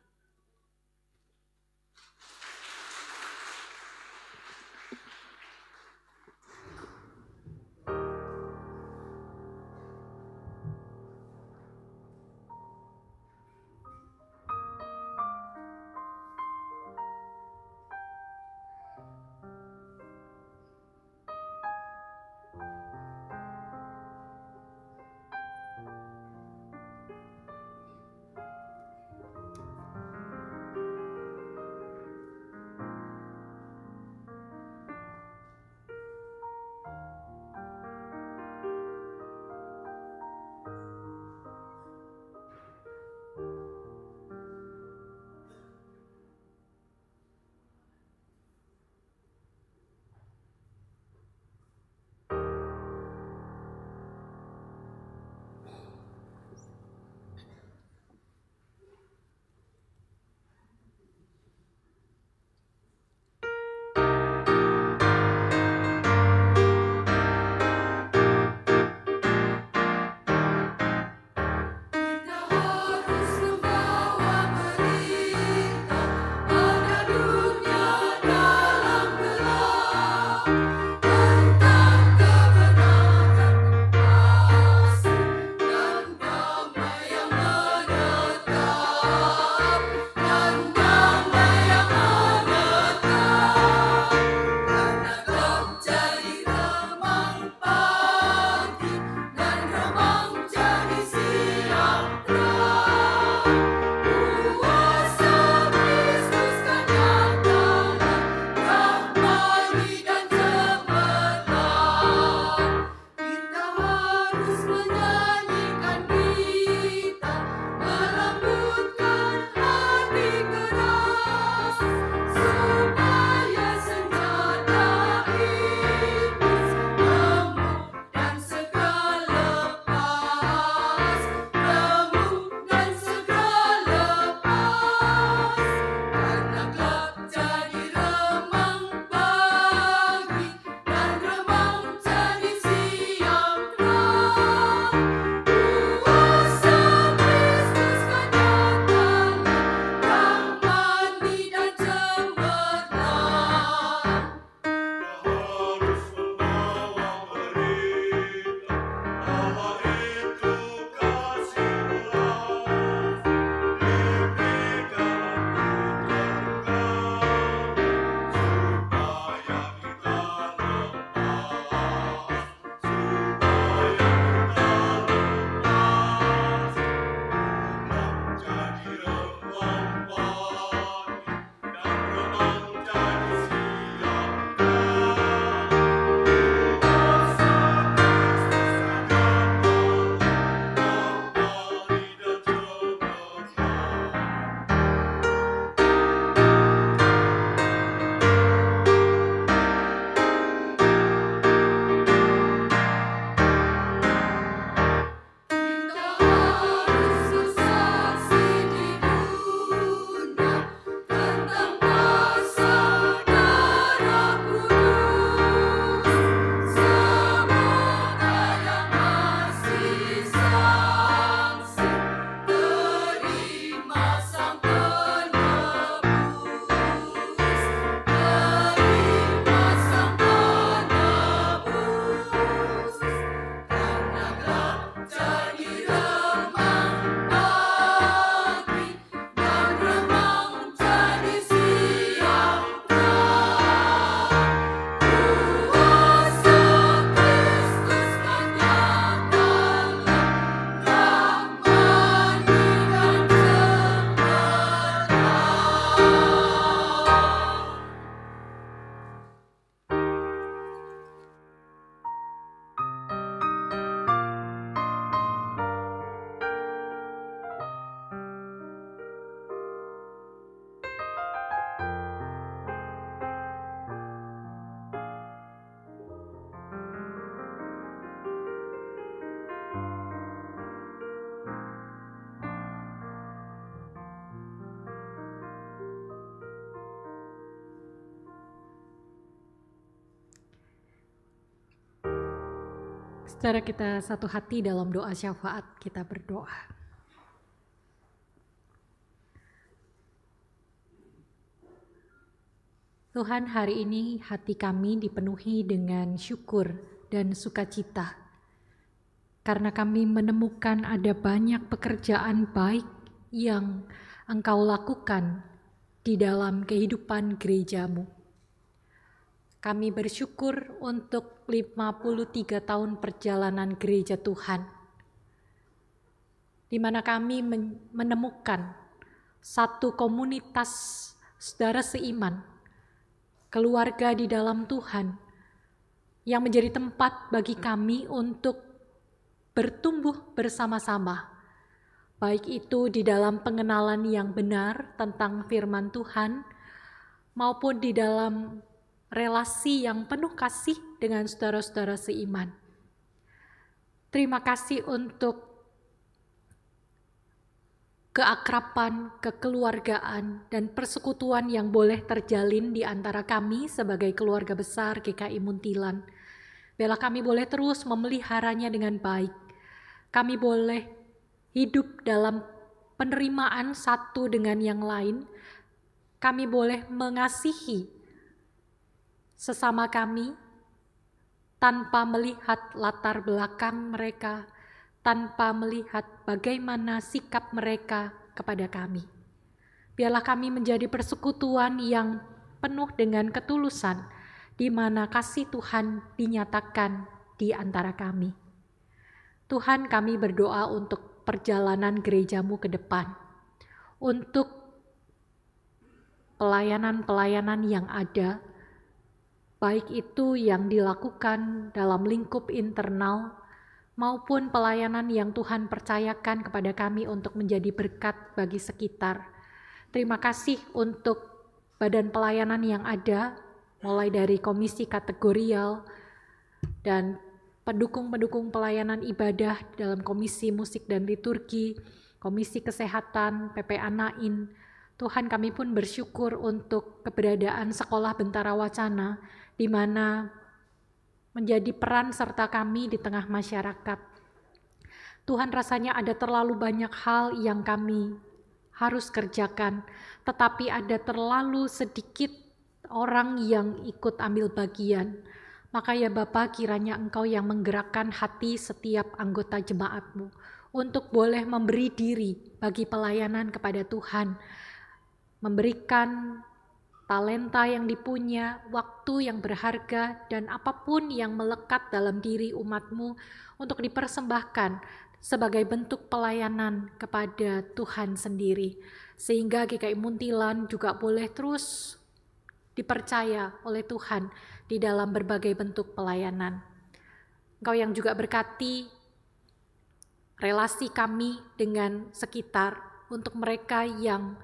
Saudara, kita satu hati dalam doa syafaat, kita berdoa. Tuhan, hari ini hati kami dipenuhi dengan syukur dan sukacita, karena kami menemukan ada banyak pekerjaan baik yang Engkau lakukan di dalam kehidupan gerejamu. Kami bersyukur untuk 53 tahun perjalanan gereja Tuhan, di mana kami menemukan satu komunitas saudara seiman, keluarga di dalam Tuhan, yang menjadi tempat bagi kami untuk bertumbuh bersama-sama, baik itu di dalam pengenalan yang benar tentang firman Tuhan, maupun di dalam relasi yang penuh kasih dengan saudara-saudara seiman. Terima kasih untuk keakraban, kekeluargaan, dan persekutuan yang boleh terjalin di antara kami sebagai keluarga besar GKI Muntilan. Biarlah kami boleh terus memeliharanya dengan baik. Kami boleh hidup dalam penerimaan satu dengan yang lain. Kami boleh mengasihi sesama kami tanpa melihat latar belakang mereka, tanpa melihat bagaimana sikap mereka kepada kami. Biarlah kami menjadi persekutuan yang penuh dengan ketulusan, di mana kasih Tuhan dinyatakan di antara kami. Tuhan, kami berdoa untuk perjalanan gerejamu ke depan, untuk pelayanan-pelayanan yang ada, baik itu yang dilakukan dalam lingkup internal maupun pelayanan yang Tuhan percayakan kepada kami untuk menjadi berkat bagi sekitar. Terima kasih untuk badan pelayanan yang ada, mulai dari komisi kategorial dan pendukung-pendukung pelayanan ibadah dalam komisi musik dan liturgi, komisi kesehatan, PPA Nain. Tuhan, kami pun bersyukur untuk keberadaan Sekolah Bentara Wacana, di mana menjadi peran serta kami di tengah masyarakat. Tuhan, rasanya ada terlalu banyak hal yang kami harus kerjakan, tetapi ada terlalu sedikit orang yang ikut ambil bagian. Maka ya Bapa, kiranya Engkau yang menggerakkan hati setiap anggota jemaat-Mu untuk boleh memberi diri bagi pelayanan kepada Tuhan, memberikan talenta yang dipunya, waktu yang berharga, dan apapun yang melekat dalam diri umat-Mu untuk dipersembahkan sebagai bentuk pelayanan kepada Tuhan sendiri. Sehingga GKI Muntilan juga boleh terus dipercaya oleh Tuhan di dalam berbagai bentuk pelayanan. Engkau yang juga berkati relasi kami dengan sekitar untuk mereka yang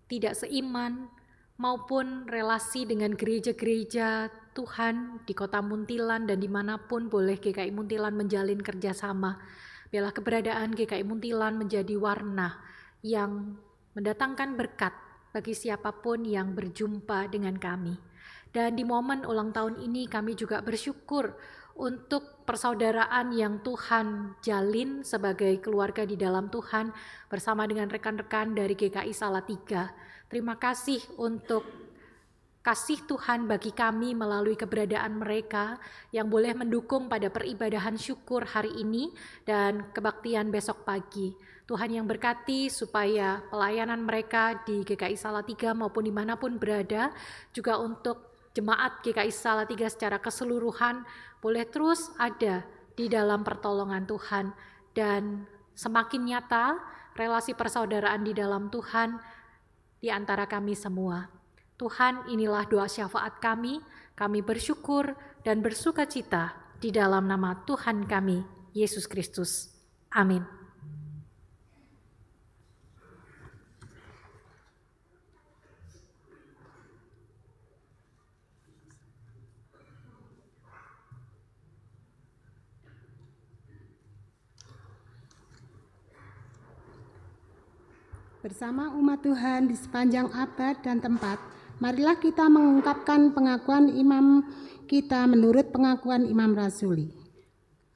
tidak seiman, maupun relasi dengan gereja-gereja Tuhan di kota Muntilan dan dimanapun boleh GKI Muntilan menjalin kerjasama. Biarlah keberadaan GKI Muntilan menjadi warna yang mendatangkan berkat bagi siapapun yang berjumpa dengan kami. Dan di momen ulang tahun ini kami juga bersyukur untuk persaudaraan yang Tuhan jalin sebagai keluarga di dalam Tuhan bersama dengan rekan-rekan dari GKI Salatiga. Terima kasih untuk kasih Tuhan bagi kami melalui keberadaan mereka yang boleh mendukung pada peribadahan syukur hari ini dan kebaktian besok pagi. Tuhan yang berkati supaya pelayanan mereka di GKI Salatiga maupun dimanapun berada, juga untuk jemaat GKI Salatiga secara keseluruhan boleh terus ada di dalam pertolongan Tuhan, dan semakin nyata relasi persaudaraan di dalam Tuhan di antara kami semua. Tuhan, inilah doa syafaat kami bersyukur dan bersukacita di dalam nama Tuhan kami, Yesus Kristus. Amin. Bersama umat Tuhan di sepanjang abad dan tempat, marilah kita mengungkapkan pengakuan imam kita menurut pengakuan Imam Rasuli.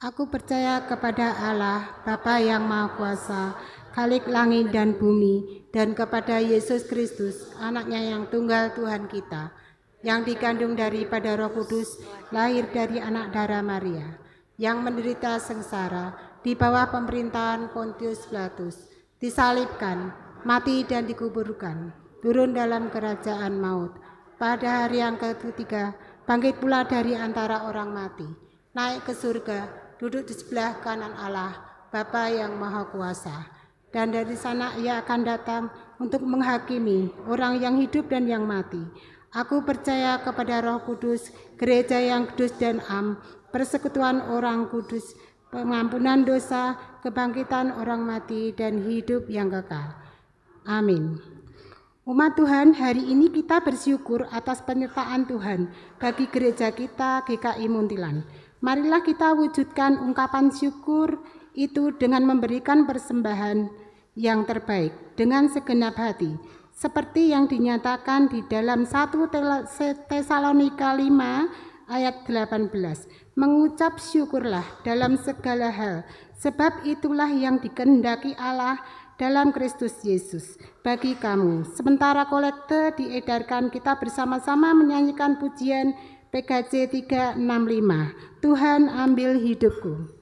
Aku percaya kepada Allah, Bapa yang Maha Kuasa, Khalik langit dan bumi, dan kepada Yesus Kristus, anaknya yang tunggal Tuhan kita, yang dikandung daripada Roh Kudus, lahir dari anak darah Maria, yang menderita sengsara di bawah pemerintahan Pontius Pilatus, disalibkan, mati dan dikuburkan, turun dalam kerajaan maut. Pada hari yang ketiga, bangkit pula dari antara orang mati, naik ke surga, duduk di sebelah kanan Allah, Bapa yang Maha Kuasa. Dan dari sana ia akan datang untuk menghakimi orang yang hidup dan yang mati. Aku percaya kepada Roh Kudus, gereja yang kudus dan am, persekutuan orang kudus, pengampunan dosa, kebangkitan orang mati, dan hidup yang kekal. Amin. Umat Tuhan, hari ini kita bersyukur atas penyertaan Tuhan bagi gereja kita GKI Muntilan. Marilah kita wujudkan ungkapan syukur itu dengan memberikan persembahan yang terbaik dengan segenap hati, seperti yang dinyatakan di dalam 1 Tesalonika 5 ayat 18. Mengucap syukurlah dalam segala hal, sebab itulah yang dikehendaki Allah dalam Kristus Yesus bagi kamu. Sementara kolekte diedarkan, kita bersama-sama menyanyikan pujian PKJ 365. Tuhan ambil hidupku.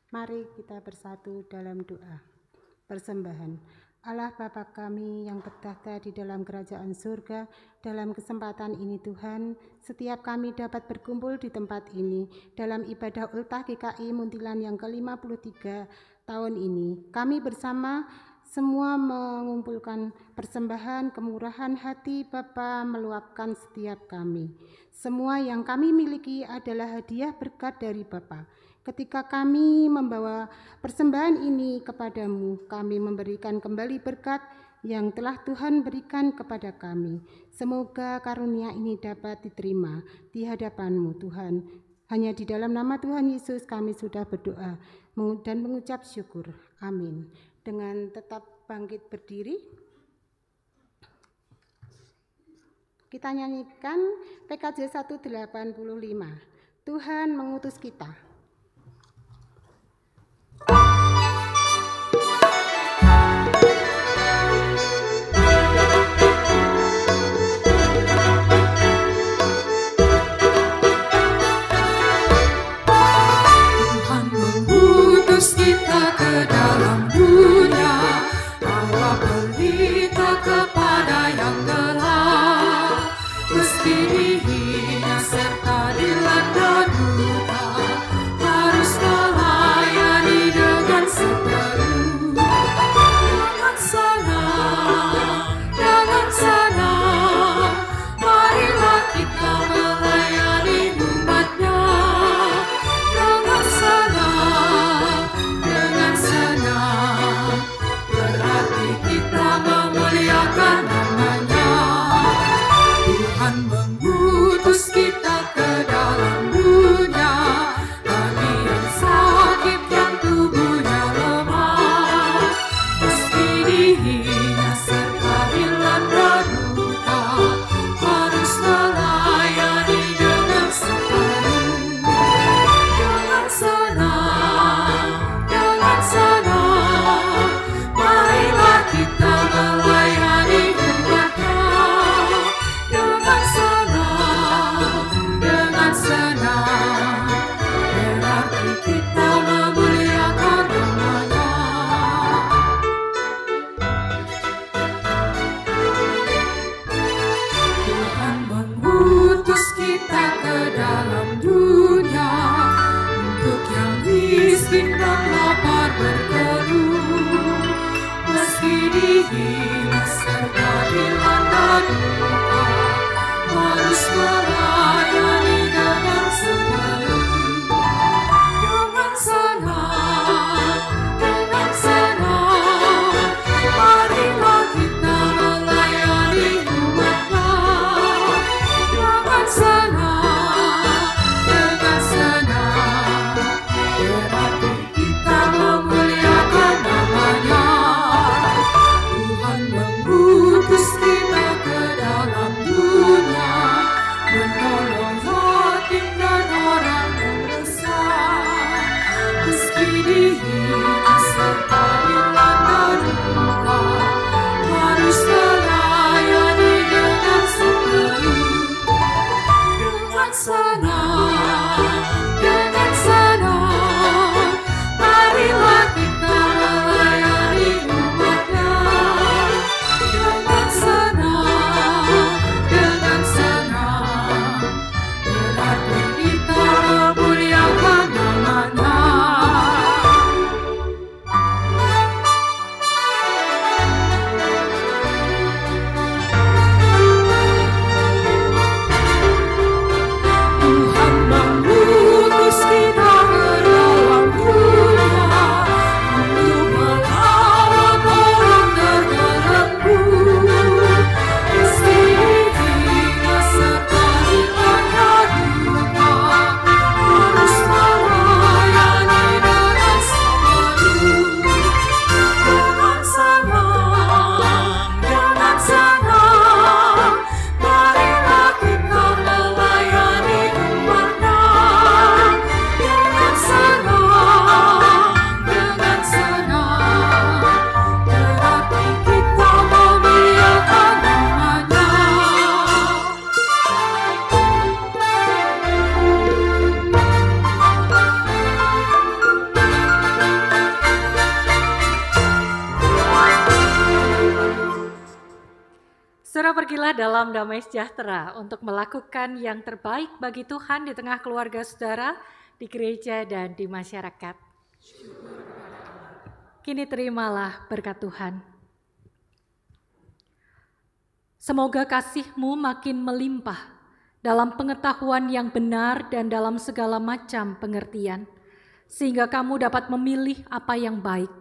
Mari kita bersatu dalam doa persembahan. Allah Bapa kami yang bertahta di dalam kerajaan surga, dalam kesempatan ini Tuhan, setiap kami dapat berkumpul di tempat ini dalam ibadah ultah GKI Muntilan yang ke-53 tahun ini. Kami bersama semua mengumpulkan persembahan kemurahan hati Bapa meluapkan setiap kami. Semua yang kami miliki adalah hadiah berkat dari Bapa. Ketika kami membawa persembahan ini kepadamu, kami memberikan kembali berkat yang telah Tuhan berikan kepada kami. Semoga karunia ini dapat diterima di hadapan-Mu Tuhan. Hanya di dalam nama Tuhan Yesus kami sudah berdoa dan mengucap syukur. Amin. Dengan tetap bangkit berdiri, kita nyanyikan PKJ 185. Tuhan mengutus kita. Tuhan Saudara, pergilah dalam damai sejahtera untuk melakukan yang terbaik bagi Tuhan di tengah keluarga saudara, di gereja dan di masyarakat. Kini terimalah berkat Tuhan. Semoga kasih-Mu makin melimpah dalam pengetahuan yang benar dan dalam segala macam pengertian, sehingga kamu dapat memilih apa yang baik,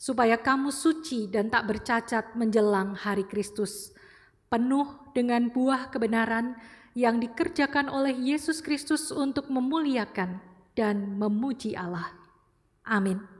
supaya kamu suci dan tak bercacat menjelang hari Kristus, penuh dengan buah kebenaran yang dikerjakan oleh Yesus Kristus untuk memuliakan dan memuji Allah. Amin.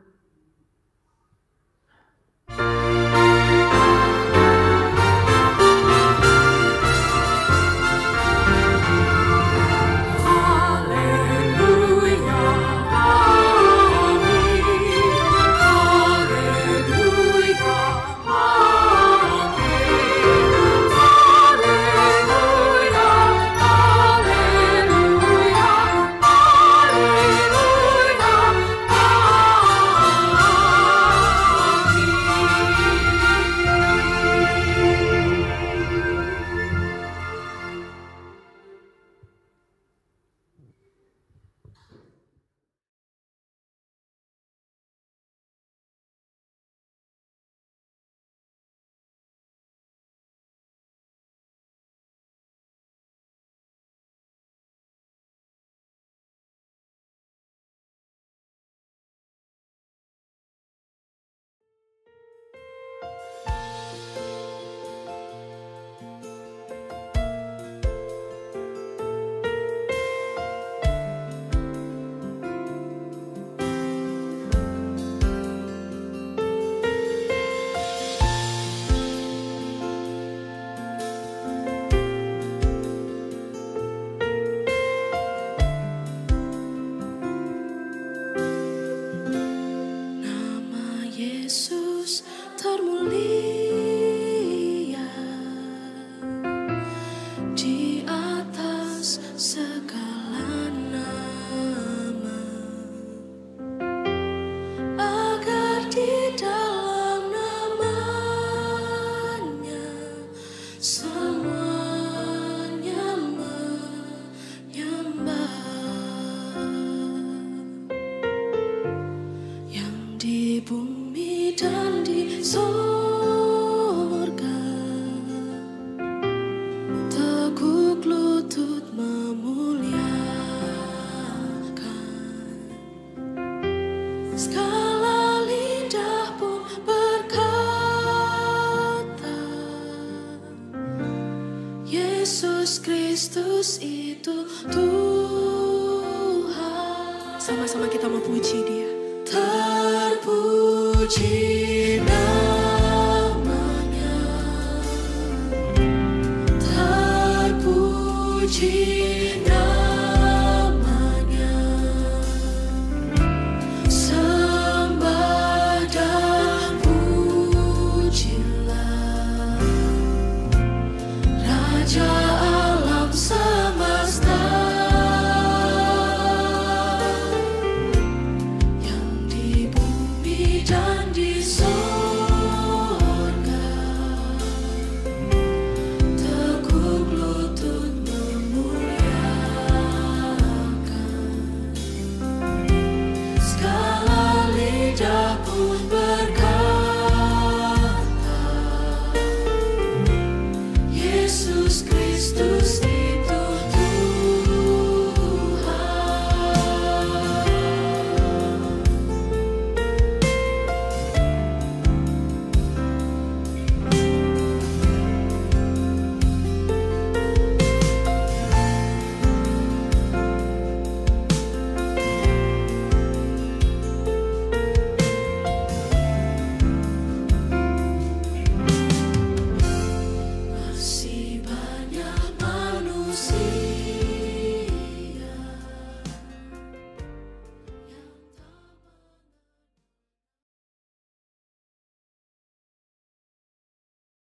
Yesus Kristus itu Tuhan. Sama-sama kita mau puji Dia. Terpuji namanya, terpuji